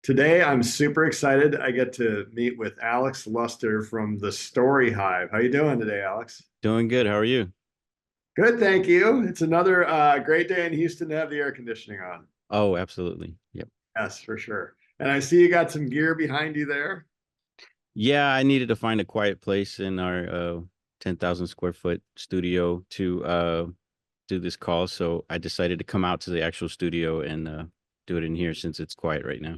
Today, I'm super excited. I get to meet with Alex Luster from the Story Hive. How you doing today, Alex? Doing good. How are you? Good, thank you. It's another great day in Houston to have the air conditioning on. Oh, absolutely. Yep. Yes, for sure. And I see you got some gear behind you there. Yeah, I needed to find a quiet place in our 10,000 square foot studio to do this call. So I decided to come out to the actual studio and do it in here since it's quiet right now.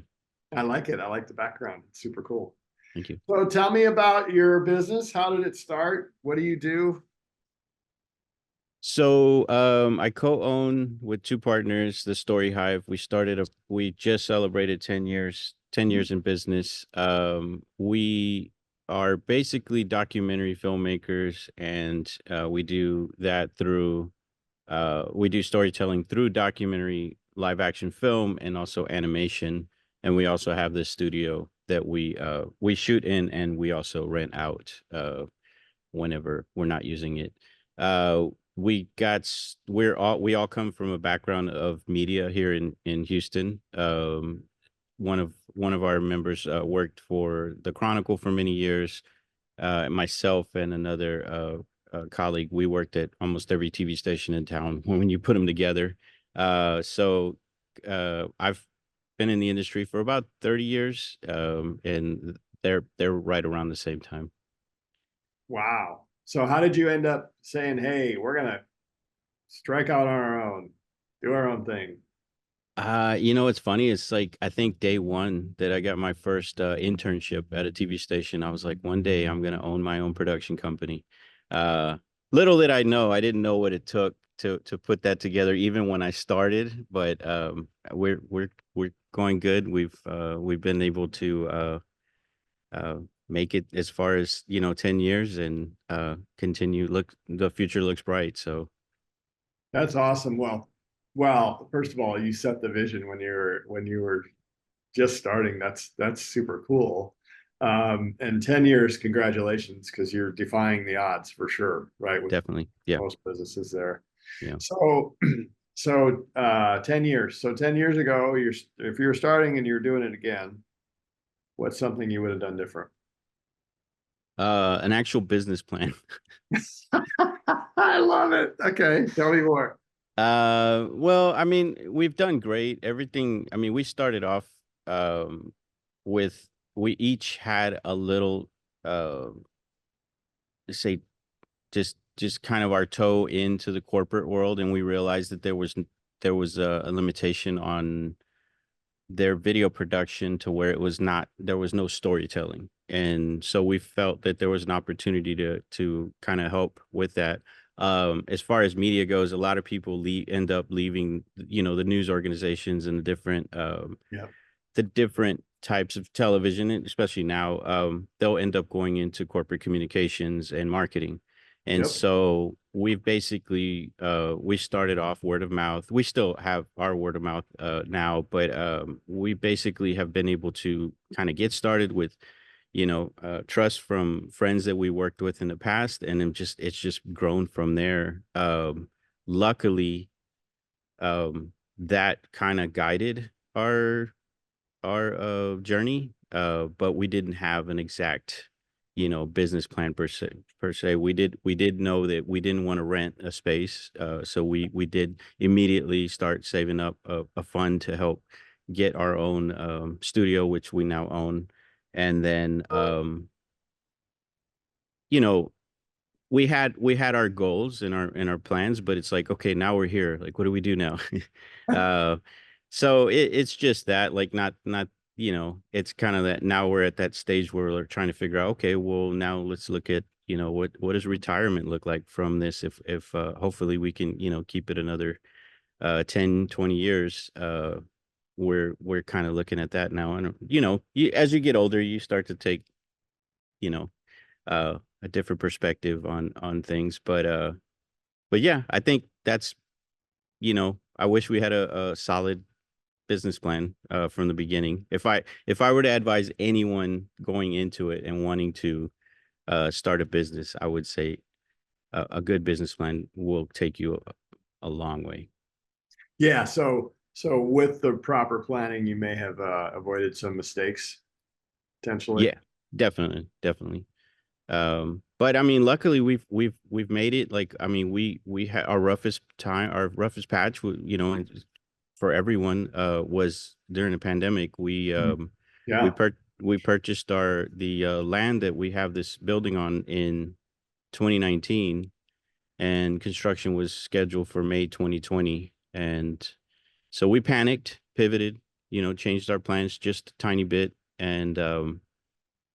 I like it. I like the background. It's super cool. Thank you. So tell me about your business. How did it start? What do you do? So I co-own with two partners the Story Hive. We just celebrated 10 years in business. We are basically documentary filmmakers, and we do that through we do storytelling through documentary live action film and also animation. And we also have this studio that we shoot in, and we also rent out whenever we're not using it. Uh, we all come from a background of media here in Houston. One of our members worked for the Chronicle for many years. Myself and another colleague, we worked at almost every TV station in town when you put them together. I've been in the industry for about 30 years, and they're right around the same time. Wow. So how did you end up saying, "Hey, we're gonna strike out on our own, do our own thing"? It's funny. It's like I think day one that I got my first internship at a TV station, I was like, one day I'm gonna own my own production company. Uh, Little did I know, I didn't know what it took to put that together, even when I started. But we're going good. We've been able to uh make it as far as 10 years and continue. Look, the future looks bright. So That's awesome. Well, first of all, you set the vision when you were just starting. That's super cool. And 10 years, congratulations, because you're defying the odds for sure, right? With definitely, yeah, most businesses there. yeah. So, so 10 years. So 10 years ago, if you're starting and you're doing it again, what's something you would have done different? An actual business plan. I love it. Okay, tell me more. Well, I mean, we've done great. Everything, I mean, we started off um with we each had a little uh say just kind of our toe into the corporate world, and we realized that there was a limitation on their video production to where there was no storytelling. And so we felt that there was an opportunity to kind of help with that. As far as media goes, a lot of people end up leaving, the news organizations and Yeah. the different types of television, and especially now, they'll end up going into corporate communications and marketing. And Yep. so we started off word of mouth. We still have our word of mouth now, but we basically have been able to kind of get started with trust from friends that we worked with in the past, and then it's just grown from there. Luckily, that kind of guided our journey, but we didn't have an exact, business plan per se. We did know that we didn't want to rent a space, so we did immediately start saving up a fund to help get our own studio, which we now own. And then you know we had our goals and our plans, but it's like, okay, now we're here. Like, what do we do now? uh, so it's just that, like, not it's kind of that now we're at that stage where we're trying to figure out, okay, well, now let's look at what does retirement look like from this, if hopefully we can keep it another 10, 20 years. We're kind of looking at that now, and as you get older, you start to take you know a different perspective on things. But yeah, I think that's I wish we had a solid business plan from the beginning. If I were to advise anyone going into it and wanting to start a business, I would say a good business plan will take you a long way. Yeah. So with the proper planning, you may have avoided some mistakes potentially. Yeah, definitely, definitely. But I mean, luckily we've made it. Like, I mean, we had our roughest time, our roughest patch, you know, and for everyone, was during the pandemic. Mhm. We Yeah. we purchased the land that we have this building on in 2019, and construction was scheduled for May 2020, and so we panicked, pivoted, you know, changed our plans just a tiny bit, and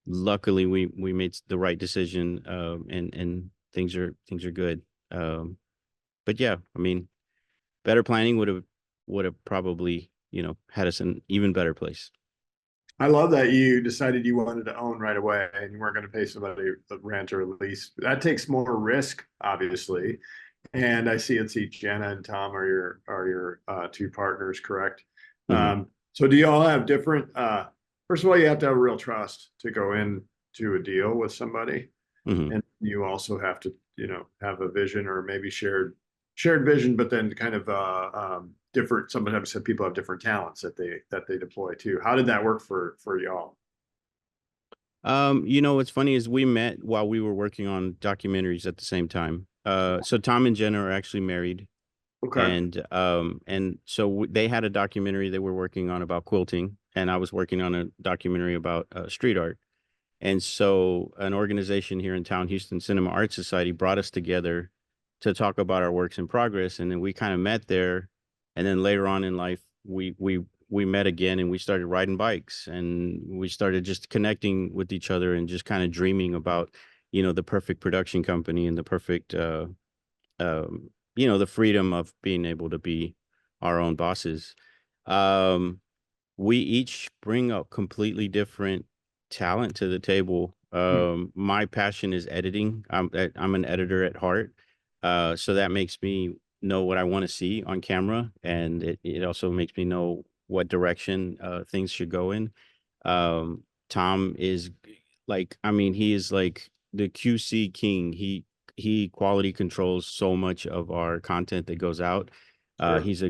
luckily we made the right decision, and things are good. um but yeah, I mean, better planning would have probably, you know, had us in even better place. I love that you decided you wanted to own right away and you weren't going to pay somebody the rent or lease. That takes more risk, obviously. And I see Jenna and Tom are your two partners, correct? Hmm. So do you all have different first of all, you have to have real trust to go into a deal with somebody. Hmm. And you also have to, you know, have a vision or maybe shared vision, but then kind of different. Sometimes people have different talents that they deploy too. How did that work for y'all? You know, what's funny is we met while we were working on documentaries at the same time. So Tom and Jenna are actually married, Okay. and so they had a documentary they were working on about quilting, and I was working on a documentary about street art. And so an organization here in town, Houston Cinema Art Society, brought us together to talk about our works in progress. And then we kind of met there. And then later on in life, we met again, and we started riding bikes, and we started just connecting with each other and just kind of dreaming about, you know, the perfect production company and the perfect, you know, the freedom of being able to be our own bosses. Um, we each bring a completely different talent to the table. My passion is editing. I'm an editor at heart. So that makes me know what I want to see on camera, and it also makes me know what direction things should go in. Tom is like, I mean, he is like the QC king. He quality controls so much of our content that goes out. Sure. He's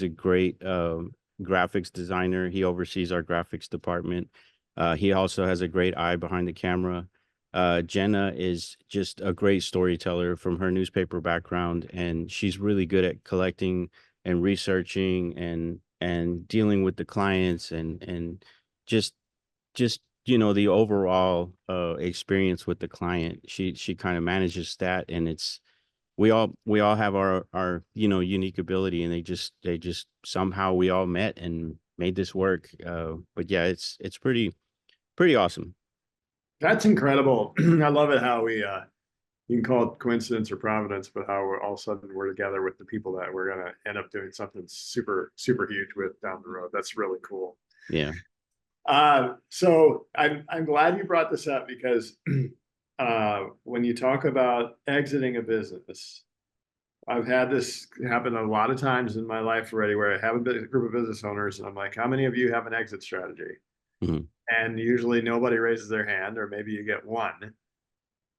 a great graphics designer. He oversees our graphics department. He also has a great eye behind the camera. Jenna is just a great storyteller from her newspaper background, and she's really good at collecting and researching and dealing with the clients, and just you know, the overall experience with the client. She kind of manages that, and it's we all have our, you know, unique ability, and they just somehow we all met and made this work. But yeah, it's pretty awesome. That's incredible. I love it how we you can call it coincidence or providence, but how we're all of a sudden we're together with the people that we're gonna end up doing something super huge with down the road. That's really cool. Yeah. So I'm glad you brought this up because when you talk about exiting a business, I've had this happen a lot of times in my life already, where I have a group of business owners, and I'm like, "How many of you have an exit strategy?" Hmm. And usually nobody raises their hand, or maybe you get one.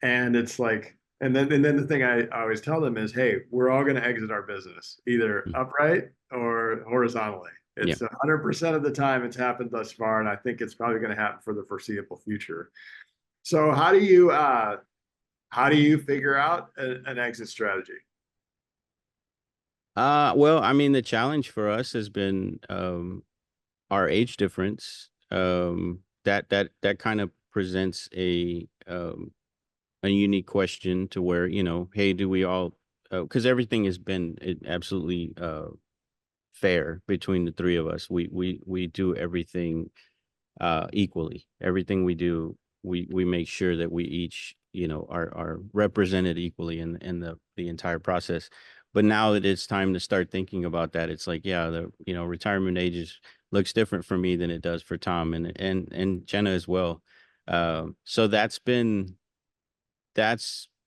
And it's like, and then the thing I always tell them is, hey, we're all going to exit our business either upright or horizontally. Yeah. It's 100% of the time it's happened thus far, and I think it's probably going to happen for the foreseeable future. So how do you figure out an exit strategy? Well, I mean, the challenge for us has been our age difference. That kind of presents a unique question to where, you know, hey, do we all, because everything has been absolutely fair between the three of us. We do everything equally. Everything we do, we make sure that we each, you know, are represented equally in the entire process. But now that it's time to start thinking about that, it's like, yeah, the, you know, retirement age looks different for me than it does for Tom, and Jenna as well. So that's,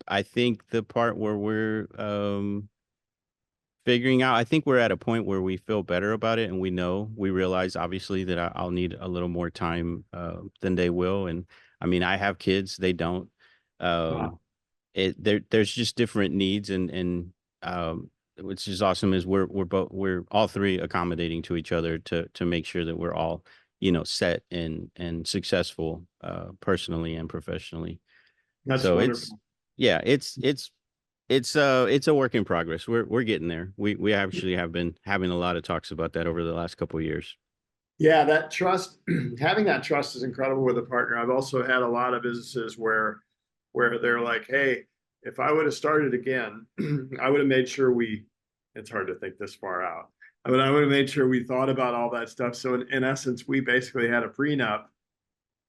I think, the part where we're figuring out. I think we're at a point where we feel better about it, and we realize obviously that I'll need a little more time than they will. And I mean, I have kids, they don't. Uh, There's just different needs, and which is awesome, is we're all three accommodating to each other to make sure that we're all, set and successful, personally and professionally. That's So it's, wonderful. yeah, it's a work in progress. We're getting there. We actually have been having a lot of talks about that over the last couple of years. Yeah, that trust, having that trust is incredible with a partner. I've also had a lot of businesses where they're like, hey, if I would have started again, I would have made sure it's hard to think this far out. But I would have made sure we thought about all that stuff. So in essence, we basically had a prenup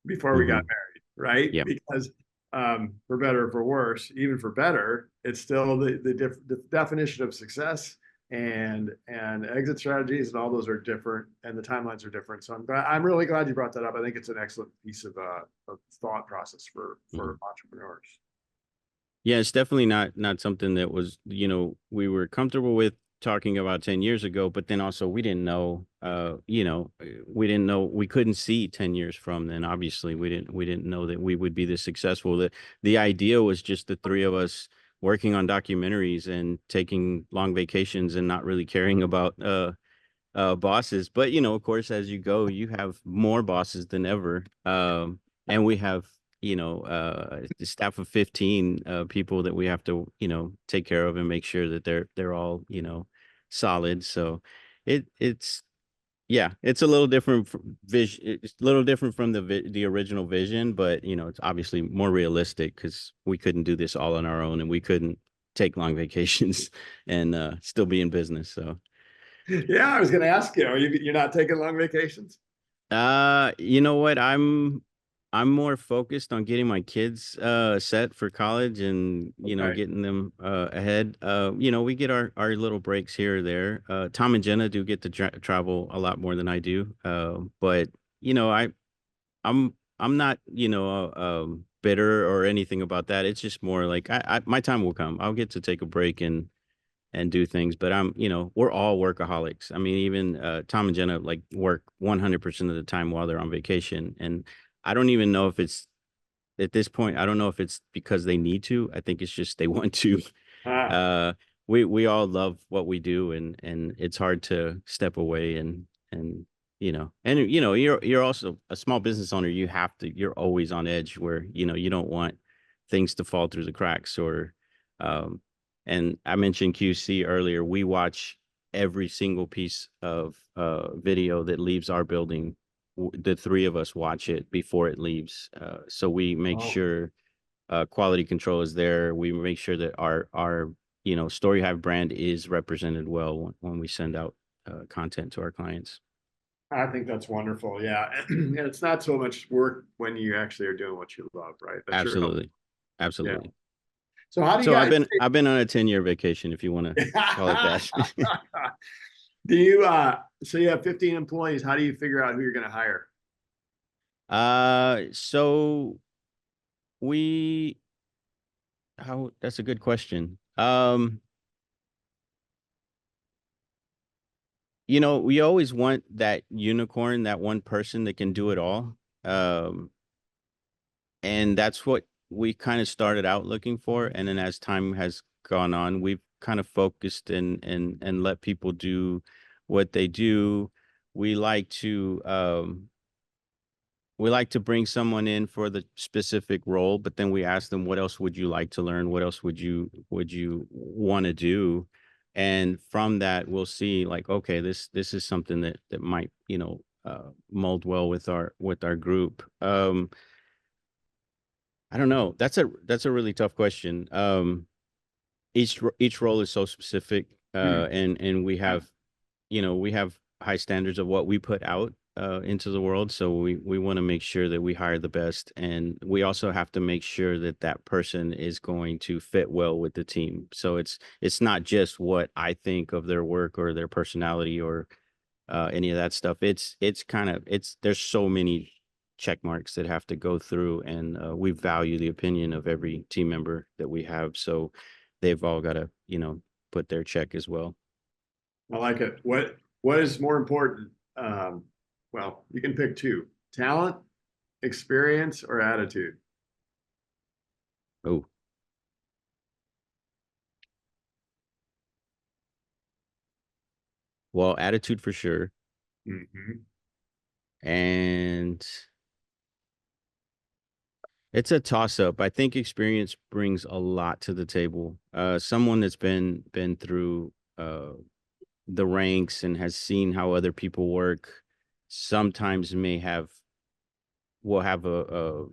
before we got Hmm. married, right? Yeah. Because for better or for worse, even for better, it's still the definition of success and exit strategies and all those are different and the timelines are different. So I'm really glad you brought that up. I think it's an excellent piece of thought process Hmm. for entrepreneurs. Yeah, it's definitely not something that was, we were comfortable with talking about 10 years ago, but then also we didn't know, we didn't know, we couldn't see 10 years from then. Obviously, we didn't know that we would be this successful. The idea was just the three of us working on documentaries and taking long vacations and not really caring about bosses. But of course, as you go, you have more bosses than ever. And we have, the staff of 15 people that we have to, take care of and make sure that they're all, solid. So it's yeah, it's a little different from vision. It's a little different from the original vision, but it's obviously more realistic because we couldn't do this all on our own and we couldn't take long vacations and still be in business. So Yeah, I was going to ask you, you're not taking long vacations? you know what? I'm more focused on getting my kids set for college and Okay. getting them ahead. We get our little breaks here or there. Tom and Jenna do get to travel a lot more than I do. But you know, I I'm not, bitter or anything about that. It's just more like my time will come. I'll get to take a break and do things. But we're all workaholics. I mean, even Tom and Jenna like work 100% of the time while they're on vacation. And I don't even know if it's at this point, I don't know if it's because they need to. I think it's just they want to. Ah, Uh, we all love what we do, and it's hard to step away and you're also a small business owner. You're always on edge where you don't want things to fall through the cracks or um and I mentioned QC earlier. We watch every single piece of video that leaves our building. The three of us watch it before it leaves. So we make oh, sure quality control is there. We make sure that our Story Hive brand is represented well when we send out content to our clients. I think that's wonderful. Yeah. And it's not so much work when you actually are doing what you love, right? That sure helps. Absolutely. Yeah. Absolutely. So how do you So I've guys been I've been on a 10-year vacation, if you want to call it that. do you so you have 15 employees, how do you figure out who you're going to hire? So we how that's a good question. We always want that unicorn, that one person that can do it all. Um, and that's what we kind of started out looking for. And then as time has gone on, we've kind of focused and let people do what they do. We like to we like to bring someone in for the specific role, but then we ask them, what else would you like to learn? What else would you want to do? And from that, we'll see like, okay, this is something that might, mold well with our group. I don't know. That's a really tough question. Each role is so specific, Hmm. and we have high standards of what we put out into the world. So we want to make sure that we hire the best, and we also have to make sure that that person is going to fit well with the team. So it's not just what I think of their work or their personality or any of that stuff. It's kind of it's there's so many check marks that have to go through, and we value the opinion of every team member that we have. So they've all got to put their check as well. I like it. What is more important? Well, you can pick two: talent, experience, or attitude. Oh, Well, attitude for sure. Hmm. And it's a toss up. I think experience brings a lot to the table. Someone that's been through the ranks and has seen how other people work sometimes may have will have a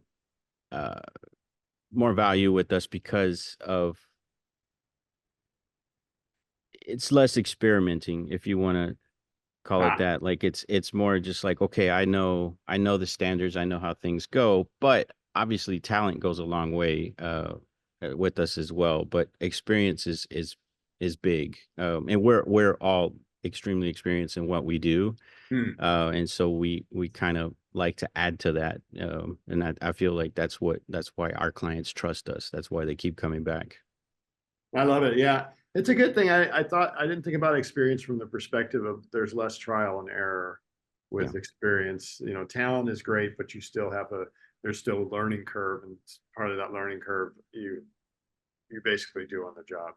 more value with us because of it's less experimenting, if you want to call it Ah, that. Like it's more just like, okay, I know the standards, I know how things go, but obviously talent goes a long way with us as well. But experience is big. And we're all extremely experienced in what we do. hmm. And so we kind of like to add to that. And I feel like that's why our clients trust us. That's why they keep coming back. I love it. Yeah. It's a good thing. I thought I didn't think about experience from the perspective of there's less trial and error Yeah. with experience. You know, talent is great, but you still have there's still a learning curve, and part of that learning curve you basically do on the job,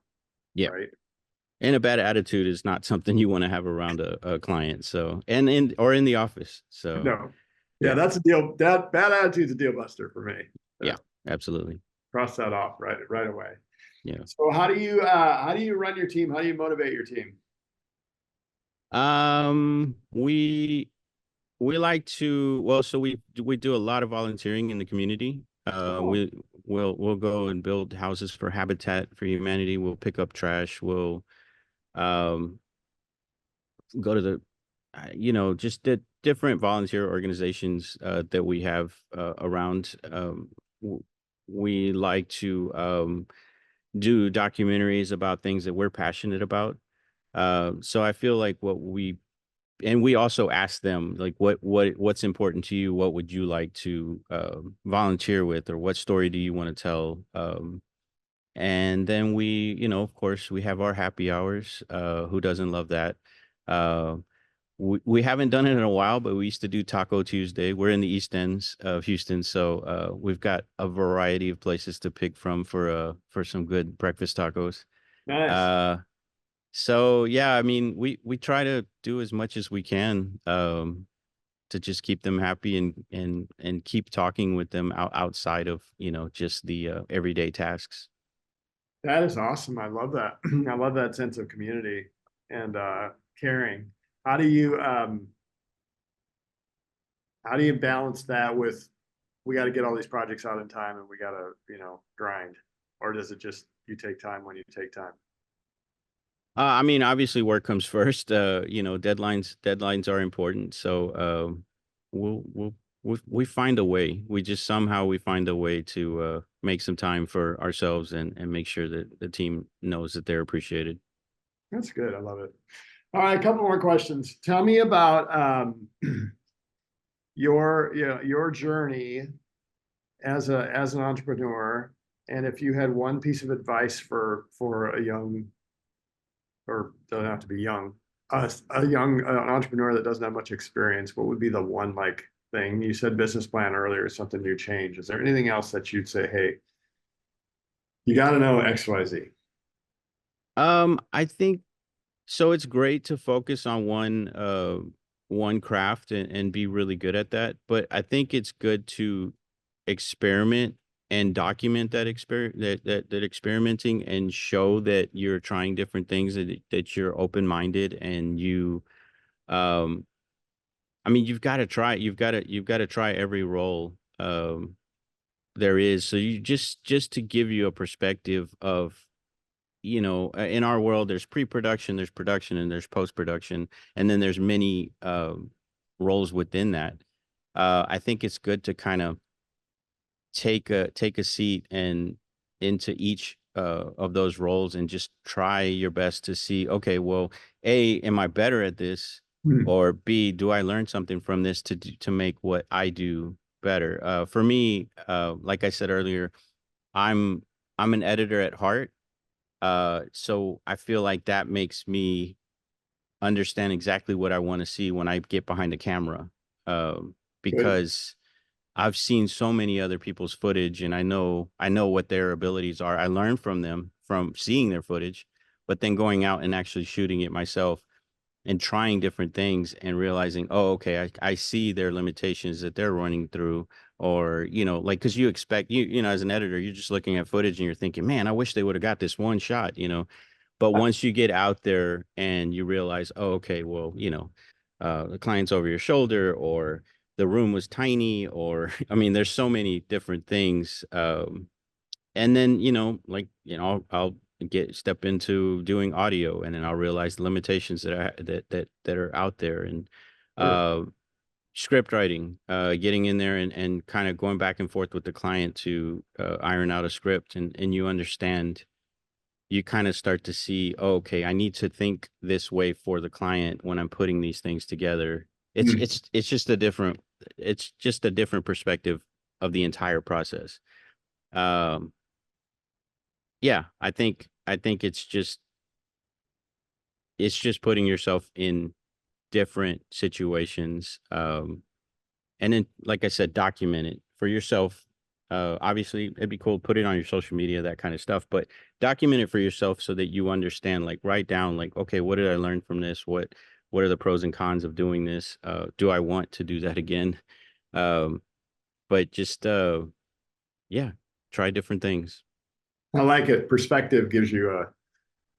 Yeah. right? And a bad attitude is not something you want to have around a client. So, and in or in the office. So, No. Yeah, yeah, that's a deal. That bad attitude's a deal buster for me. yeah, Yeah, absolutely. cross that off right away. Yeah. So how do you run your team? How do you motivate your team? Um, we we like to well, so we do a lot of volunteering in the community. Oh, We'll go and build houses for Habitat for Humanity. We'll pick up trash. We'll um go to the just the different volunteer organizations that we have around. We like to do documentaries about things that we're passionate about. So I feel like we also ask them like what's important to you, what would you like to volunteer with, or what story do you want to tell, and then of course we have our happy hours. Who doesn't love that? uh, we haven't done it in a while, but we used to do Taco Tuesday. We're in the East Ends of Houston, so we've got a variety of places to pick from for some good breakfast tacos. nice. Uh, so yeah, I mean, we try to do as much as we can to just keep them happy and keep talking with them outside of just the everyday tasks. That is awesome. I love that. I love that sense of community and caring. How do you um how do you balance that with we got to get all these projects out in time and we got to, grind? Or does it just you take time when you take time? I mean, obviously, work comes first. Deadlines are important. So we'll we'll we find a way. We just somehow we find a way to make some time for ourselves and make sure that the team knows that they're appreciated. That's good. I love it. All right, a couple more questions. Tell me about your journey as an entrepreneur, and if you had one piece of advice for a young, or doesn't have to be young, a young entrepreneur that doesn't have much experience, what would be the one like thing? You said business plan earlier, something you change. Is there anything else that you'd say, hey, you got to know XYZ? I think so. It's great to focus on one craft and be really good at that. But I think it's good to experiment and document that experimenting and show that you're trying different things, that you're open-minded and um I mean you've got to try every role there is. So you just to give you a perspective of in our world, there's pre-production, there's production, and there's post-production, and then there's many roles within that. I think it's good to kind of take a seat and into each of those roles and just try your best to see, okay, well, A, am I better at this? Hmm. Or B, do I learn something from this to make what I do better? For me, like I said earlier, I'm I'm an editor at heart. So I feel like that makes me understand exactly what I want to see when I get behind the camera. Good. Because I've seen so many other people's footage and I know what their abilities are. I learn from them from seeing their footage, but then going out and actually shooting it myself, and trying different things and realizing, oh, okay, I see their limitations that they're running through. Or, like, because you expect, as an editor, you're just looking at footage and you're thinking, man, I wish they would have got this one shot, but once you get out there and you realize, oh, okay, well, the client's over your shoulder, or the room was tiny, or I mean, there's so many different things. And then, like, I'll get step into doing audio, and then I'll realize the limitations that are out there. And Sure. uh script writing, getting in there and kind of going back and forth with the client to iron out a script, and you kind of start to see, oh, okay, I need to think this way for the client when I'm putting these things together. It's Mm. it's it's just a different it's just a different perspective of the entire process. Um, yeah, I think it's just putting yourself in different situations. And then, like I said, document it for yourself. Obviously, it'd be cool to put it on your social media, that kind of stuff, but document it for yourself so that you understand, like, write down, like, okay, what did I learn from this? What are the pros and cons of doing this? Do I want to do that again? Um, but just, yeah, try different things. I like it. Perspective gives you a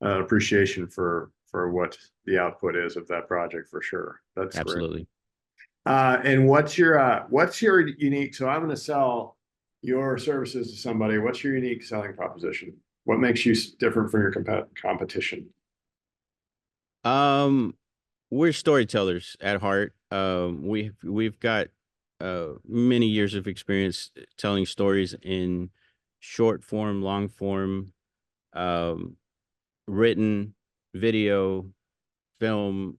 appreciation for what the output is of that project for sure. That's great. Absolutely. And what's your unique? So I'm going to sell your services to somebody. What's your unique selling proposition? What makes you different from your competition? Um, we're storytellers at heart. We've got many years of experience telling stories in short form, long form, um, written, video, film,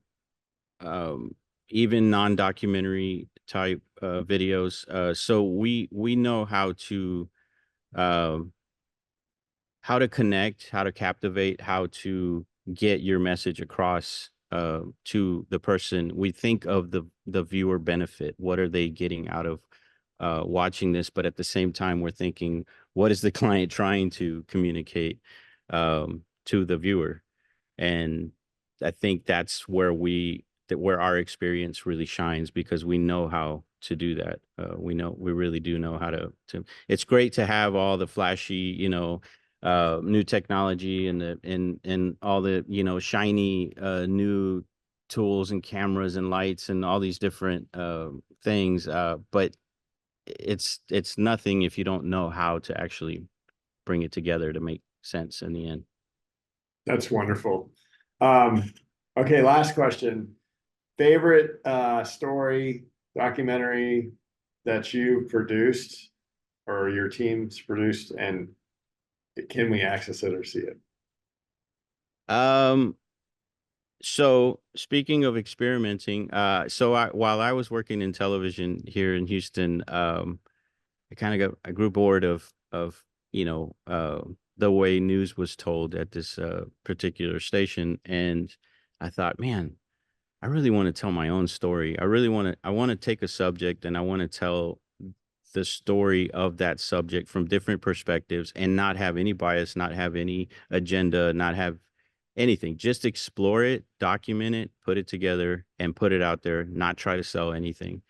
um, even non-documentary type videos. So we know um, how to connect, how to captivate, how to get your message across to the person. We think of the viewer benefit. What are they getting out of watching this? But at the same time, we're thinking, what is the client trying to communicate to the viewer? And I think that's where our experience really shines, because we know how to do that. We really do know how to. It's great to have all the flashy, new technology, and all the, shiny new tools and cameras and lights and all these different things. But it's nothing if you don't know how to actually bring it together to make sense in the end. That's wonderful. Um, okay, last question. Favorite story documentary that you produced or your team's produced, and can we access it or see it? Um, so speaking of experimenting, while I was working in television here in Houston, I grew bored of the way news was told at this particular station, and I thought, man, I really want to tell my own story. I want to take a subject, and I want to tell the story of that subject from different perspectives, and not have any bias, not have any agenda, not have anything. Just explore it, document it, put it together, and put it out there, not try to sell anything.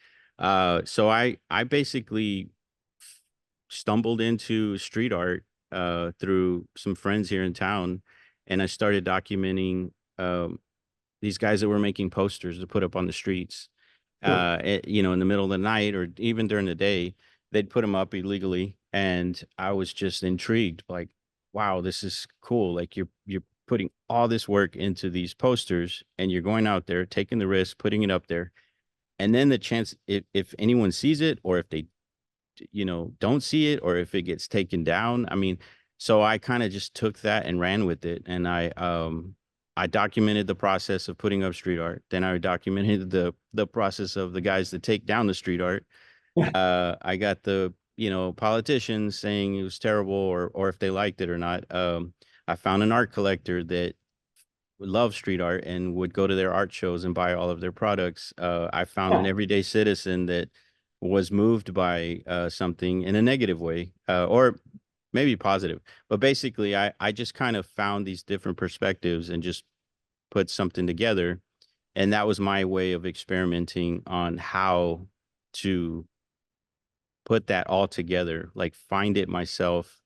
So I basically stumbled into street art through some friends here in town, and I started documenting these guys that were making posters to put up on the streets. Cool. In the middle of the night or even during the day, they'd put them up illegally, and I was just intrigued, like, wow, this is cool. Like, you're putting all this work into these posters, and you're going out there, taking the risk, putting it up there, and then the chance, if anyone sees it, or if they don't see it, or if it gets taken down. I mean, so I kind of just took that and ran with it, and I documented the process of putting up street art. Then I documented the process of the guys that take down the street art. I got the politicians saying it was terrible, or if they liked it or not. I found an art collector that would love street art and would go to their art shows and buy all of their products. I found an Oh, everyday citizen that was moved by something in a negative way, or maybe positive. But basically, I just kind of found these different perspectives and just put something together. And that was my way of experimenting on how to put that all together, like find it myself,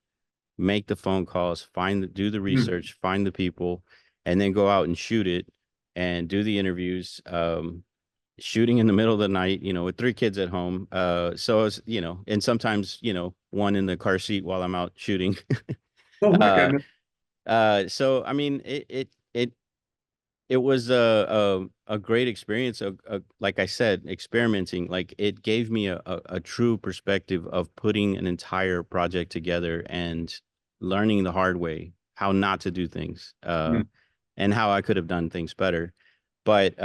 make the phone calls, do the Hmm. research, find the people, and then go out and shoot it and do the interviews. Shooting in the middle of the night, with three kids at home. So it's, and sometimes, one in the car seat while I'm out shooting. Oh my uh, goodness. so I mean, it was a great experience. Like I said, experimenting. Like it gave me a true perspective of putting an entire project together and learning the hard way how not to do things, Hmm. and how I could have done things better. But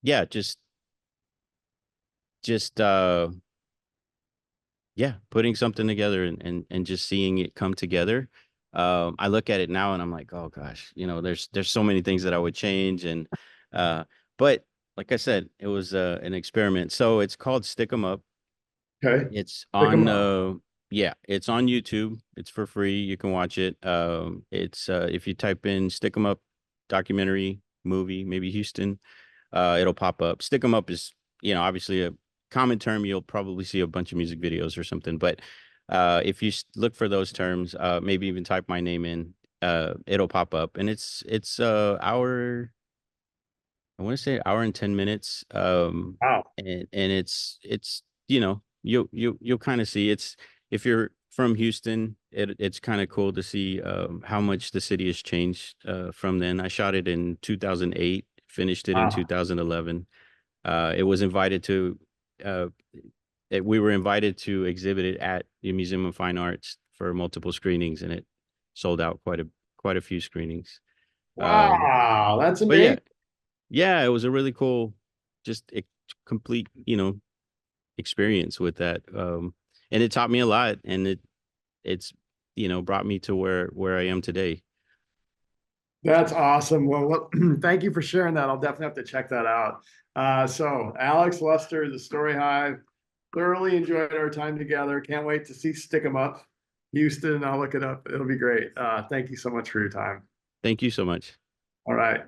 yeah, just yeah, putting something together and just seeing it come together. I look at it now and I'm like, oh gosh, there's so many things that I would change. And uh but like I said, it was an experiment. So it's called Stick 'em Up. Okay. It's Pick them on up. yeah, it's on YouTube. It's for free. You can watch it. It's if you type in Stick 'em Up documentary movie, maybe Houston, it'll pop up. Stick 'em up is, obviously a common term. You'll probably see a bunch of music videos or something. But if you look for those terms, maybe even type my name in, it'll pop up. And it's I want to say hour and 10 minutes. Wow. And it's you'll kind of see it's if you're from Houston, it's kind of cool to see how much the city has changed from then. I shot it in 2008, finished it in Wow. 2011. It was invited to uh, we were invited to exhibit it at the Museum of Fine Arts for multiple screenings, and it sold out quite a few screenings. Um, Wow. That's but amazing. yeah, yeah, it was a really cool, just a complete, experience with that. And it taught me a lot, and it's brought me to where I am today. That's awesome. Well, thank you for sharing that. I'll definitely have to check that out. So Alex Luster, the Story Hive, thoroughly enjoyed our time together. Can't wait to see Stick 'em Up, Houston. I'll look it up. It'll be great. Thank you so much for your time. Thank you so much. All right.